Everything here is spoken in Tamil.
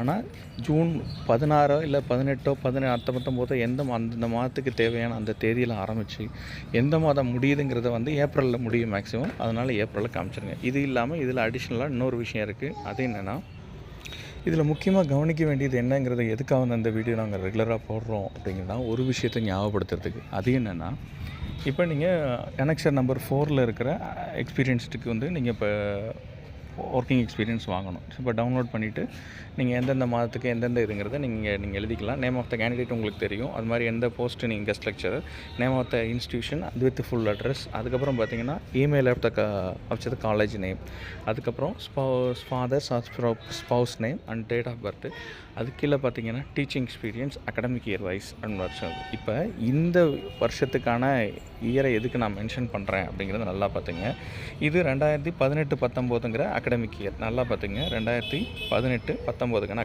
ஆனால் ஜூன் 16 இல்லை 18 19 அந்த மாதத்துக்கு தேவையான அந்த தேதியில் ஆரம்பித்து எந்த மாதம் முடியுதுங்கிறத ஏப்ரலில் முடியும் மேக்ஸிமம். அதனால் ஏப்ரலில் காமிச்சிருங்க. இது இல்லாமல் இதில் அடிஷ்னலாக இன்னொரு விஷயம் இருக்குது. அது என்னென்னா, இதில் முக்கியமாக கவனிக்க வேண்டியது என்னங்கிறத எதுக்காக அந்த வீடியோ நாங்கள் ரெகுலராக போடுறோம் அப்படிங்கன்னா, ஒரு விஷயத்தை ஞாபகப்படுத்துறதுக்கு. அது என்னென்னா, இப்போ நீங்கள் அனெக்சர் நம்பர் 4ல் இருக்கிற எக்ஸ்பீரியன்ஸ்டுக்கு நீங்கள் இப்போ ஒர்க்கிங் எக்ஸ்பீரியன்ஸ் வாங்கணும். இப்போ டவுன்லோட் பண்ணிவிட்டு நீங்கள் எந்தெந்த மாதத்துக்கு எந்தெந்த இதுங்கிறத நீங்கள் எழுதிக்கலாம். நேம் ஆஃப் த கேண்டிடேட் உங்களுக்கு தெரியும். அது மாதிரி எந்த போஸ்ட்டு நீங்கள் guest lecturer, name of the institution அது வித் ஃபுல் அட்ரஸ், அதுக்கப்புறம் பார்த்தீங்கன்னா email of the college name, அதுக்கப்புறம் father's spouse name and date of birth. அது கீழே பார்த்தீங்கன்னா teaching experience, academic year wise and வருஷம். இப்போ இந்த வருஷத்துக்கான இயரை எதுக்கு நான் மென்ஷன் பண்ணுறேன் அப்படிங்கிறத நல்லா பார்த்துங்க. இது 2018-19ங்கிற அகடமிக் இயர். நல்லா பார்த்துங்க, 2018-19க்கான